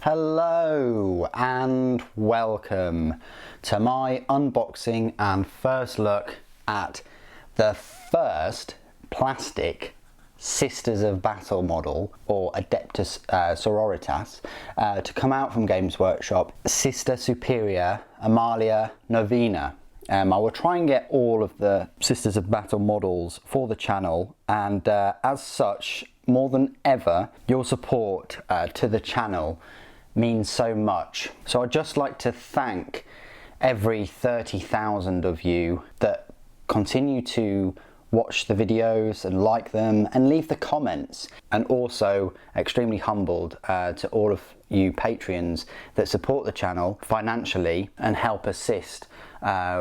Hello and welcome to my unboxing and first look at the first plastic Sisters of Battle model, or Adeptus Sororitas, to come out from Games Workshop, Sister Superior Amalia Novena. I will try and get all of the Sisters of Battle models for the channel, and as such, more than ever, your support to the channel means so much. So I'd just like to thank every 30,000 of you that continue to watch the videos and like them and leave the comments, and also extremely humbled to all of you Patreons that support the channel financially and help assist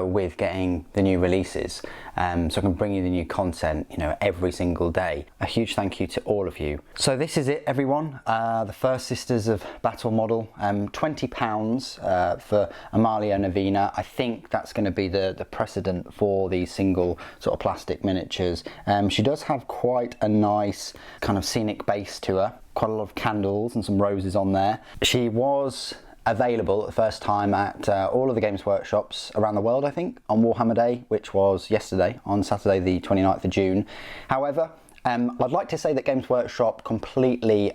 with getting the new releases, so I can bring you the new content, every single day. A huge thank you to all of you. So this is it, everyone. The first Sisters of Battle model, £20 for Amalia Novena. I think that's going to be the precedent for these single sort of plastic miniatures. She does have quite a nice kind of scenic base to her. Quite a lot of candles and some roses on there. She was available at the first time at all of the Games Workshops around the world, I think, on Warhammer Day, which was yesterday, on Saturday the 29th of June. However, I'd like to say that Games Workshop completely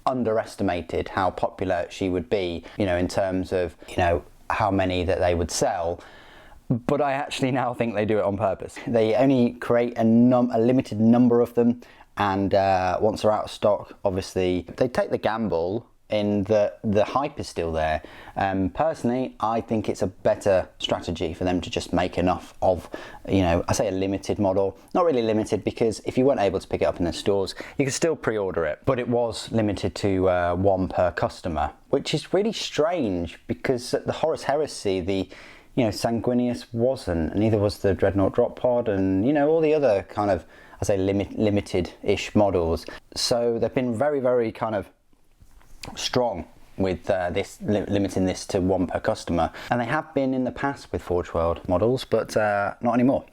underestimated how popular she would be, in terms of, how many that they would sell. But I actually now think they do it on purpose. They only create a limited number of them, and once they're out of stock, obviously, they take the gamble in the hype is still there. Personally, I think it's a better strategy for them to just make enough of, I say a limited model. Not really limited, because if you weren't able to pick it up in the stores, you could still pre-order it. But it was limited to one per customer, which is really strange, because at the Horus Heresy, the Sanguinius wasn't, and neither was the Dreadnought Drop Pod, and all the other kind of, I say limited-ish models. So they've been very, very kind of strong with this limiting this to one per customer, and they have been in the past with Forge World models, but not anymore.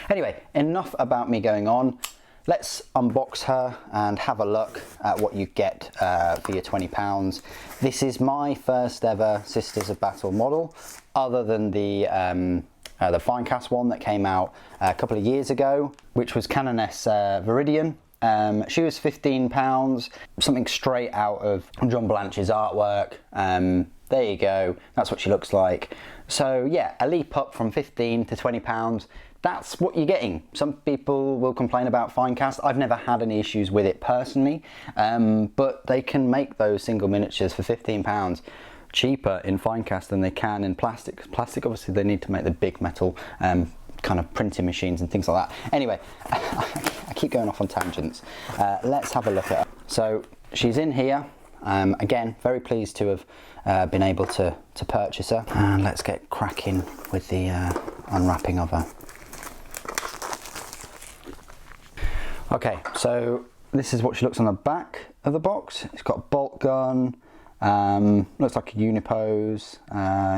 Anyway, enough about me going on. Let's unbox her and have a look at what you get for your £20. This is my first ever Sisters of Battle model, other than the Finecast one that came out a couple of years ago, which was Canoness Viridian. She was £15, something straight out of John Blanche's artwork. There you go, that's what she looks like. So yeah, a leap up from 15 to £20. That's what you're getting. Some people will complain about Finecast. I've never had any issues with it personally, but they can make those single miniatures for £15 cheaper in Finecast than they can in plastic. Plastic, obviously, they need to make the big metal kind of printing machines and things like that. Anyway, I keep going off on tangents. Let's have a look at her. So she's in here. Again, very pleased to have been able to purchase her. And let's get cracking with the unwrapping of her. Okay, so this is what she looks on the back of the box. It's got a bolt gun, looks like a unipose.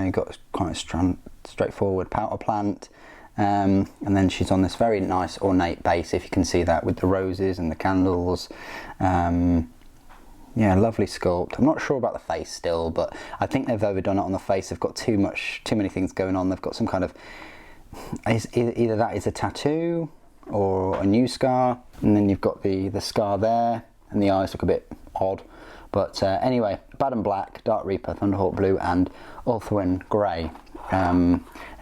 You've got quite a straightforward powder plant. And then she's on this very nice ornate base, if you can see that, with the roses and the candles. Yeah, lovely sculpt. I'm not sure about the face still, but I think they've overdone it on the face. They've got too many things going on. They've got some kind of, either that is a tattoo or a new scar, and then you've got the scar there, and the eyes look a bit odd. But anyway, Baden Black, Dark Reaper, Thunderhawk Blue, and Ulthuan Grey.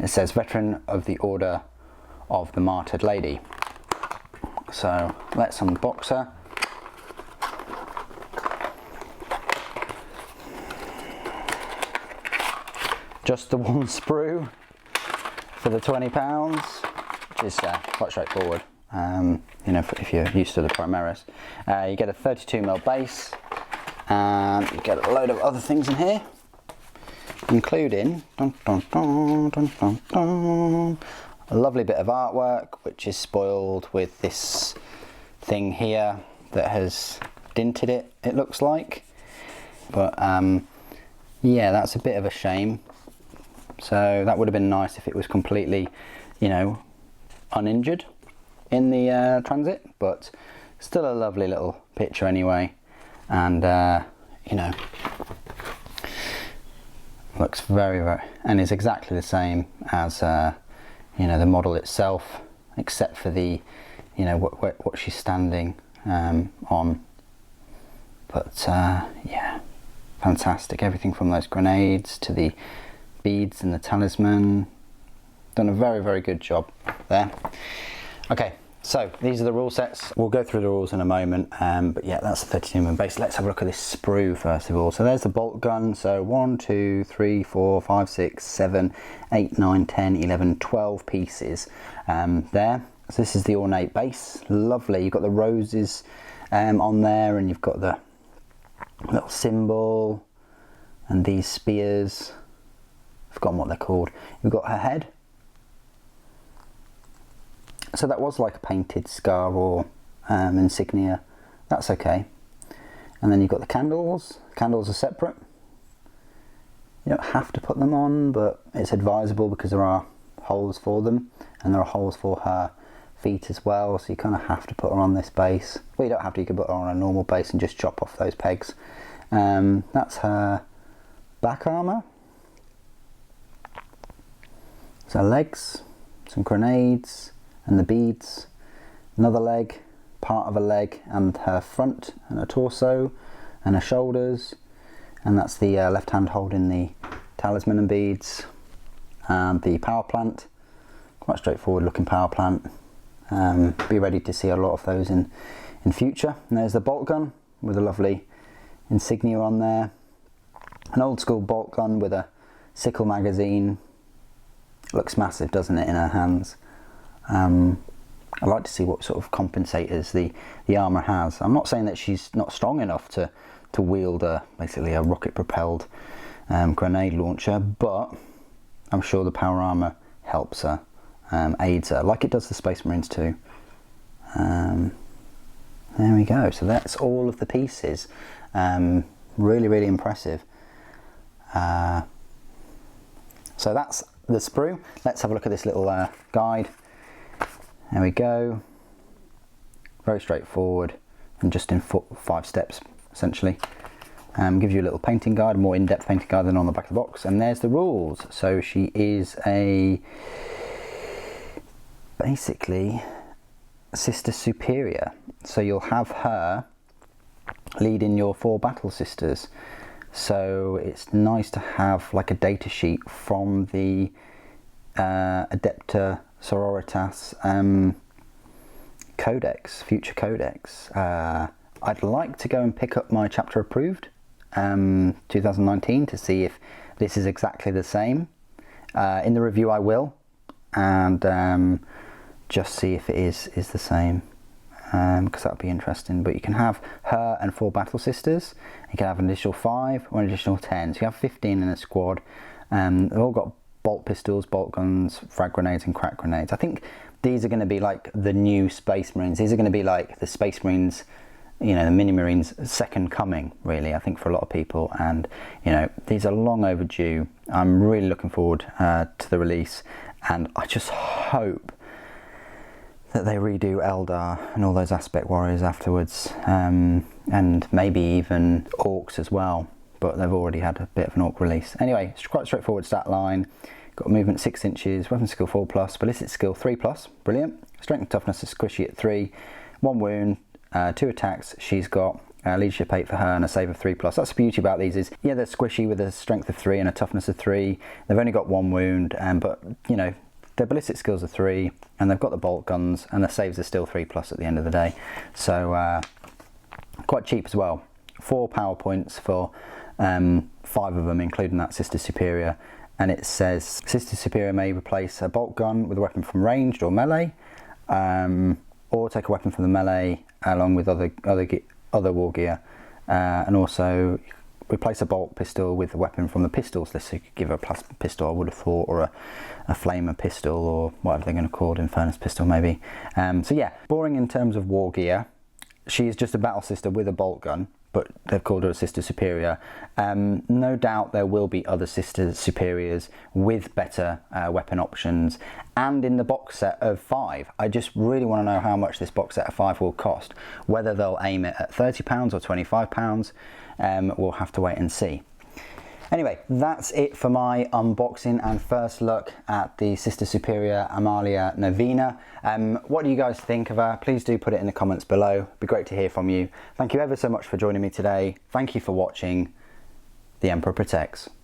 It says Veteran of the Order of the Martyred Lady. So let's unbox her. Just the one sprue for the £20, which is quite straightforward. If you're used to the Primaris. You get a 32mm base, and you get a load of other things in here, including a lovely bit of artwork, which is spoiled with this thing here that has dinted it, it looks like. But yeah, that's a bit of a shame. So that would have been nice if it was completely, uninjured in the transit, but still a lovely little picture anyway. And Looks very, and is exactly the same as you know, the model itself, except for the, you know, what she's standing on. But yeah, fantastic. Everything from those grenades to the beads and the talisman. Done a very good job there. Okay, so these are the rule sets. We'll go through the rules in a moment, but yeah, that's the 32 mm base. Let's have a look at this sprue first of all. So there's the bolt gun. So 1, 2, 3, 4, 5, 6, 7, 8, 9, 10, 11, 12 pieces there. So this is the ornate base. Lovely. You've got the roses on there, and you've got the little symbol and these spears. I've forgotten what they're called. You've got her head. So that was like a painted scar or insignia. That's okay. And then you've got the candles. Candles are separate. You don't have to put them on, but it's advisable because there are holes for them, and there are holes for her feet as well, so you kind of have to put her on this base. Well, you don't have to, you can put her on a normal base and just chop off those pegs. That's her back armour. So legs, some grenades, and the beads, another leg, part of a leg, and her front and her torso and her shoulders, and that's the left hand holding the talisman and beads, and the power plant, quite straightforward looking power plant. Be ready to see a lot of those in future. And there's the bolt gun with a lovely insignia on there, an old school bolt gun with a sickle magazine. Looks massive, doesn't it, in her hands. I'd like to see what sort of compensators the armour has. I'm not saying that she's not strong enough to wield basically a rocket propelled grenade launcher, but I'm sure the power armour helps her, aids her, like it does the Space Marines too. There we go, so that's all of the pieces. Really impressive. So that's the sprue. Let's have a look at this little guide. There we go. Very straightforward and just in 5 steps essentially. Gives you a little painting guide, a more in-depth painting guide than on the back of the box. And there's the rules. So she is basically Sister Superior. So you'll have her leading your 4 battle sisters. So it's nice to have like a data sheet from the Adeptus Sororitas codex, future codex. I'd like to go and pick up my chapter approved 2019 to see if this is exactly the same. In the review I will, and just see if it is the same, because that would be interesting. But you can have her and 4 battle sisters. You can have an additional 5 or an additional 10, so you have 15 in a squad. They've all got bolt pistols, bolt guns, frag grenades and crack grenades. I think these are going to be like the new Space Marines. These are going to be like the Space Marines, you know, the Mini Marines' second coming, really, I think, for a lot of people. And, you know, these are long overdue. I'm really looking forward to the release, and I just hope that they redo Eldar and all those aspect warriors afterwards, and maybe even orcs as well, but they've already had a bit of an orc release. Anyway, it's quite straightforward stat line. Got movement 6 inches, weapon skill 4+, ballistic skill 3+, brilliant. Strength and toughness is squishy at 3, 1 wound, 2 attacks. She's got leadership 8 for her and a save of 3+. That's the beauty about these is, yeah, they're squishy with a strength of 3 and a toughness of 3. They've only got 1 wound, but, you know, their ballistic skills are 3, and they've got the bolt guns, and their saves are still 3+ at the end of the day. So quite cheap as well. 4 power points for 5 of them, including that Sister Superior. And it says Sister Superior may replace a bolt gun with a weapon from ranged or melee, or take a weapon from the melee along with other war gear, and also replace a bolt pistol with a weapon from the pistols list. So you could give her a plasma pistol, I would have thought, or a flamer pistol, or whatever they're going to call it, Infernus pistol maybe. So yeah, boring in terms of war gear. She is just a battle sister with a bolt gun, but they've called her a Sister Superior. No doubt there will be other Sister Superiors with better weapon options. And in the box set of 5, I just really want to know how much this box set of 5 will cost. Whether they'll aim it at £30 or £25, we'll have to wait and see. Anyway, that's it for my unboxing and first look at the Sister Superior Amalia Novena. What do you guys think of her? Please do put it in the comments below. It'd be great to hear from you. Thank you ever so much for joining me today. Thank you for watching. The Emperor protects.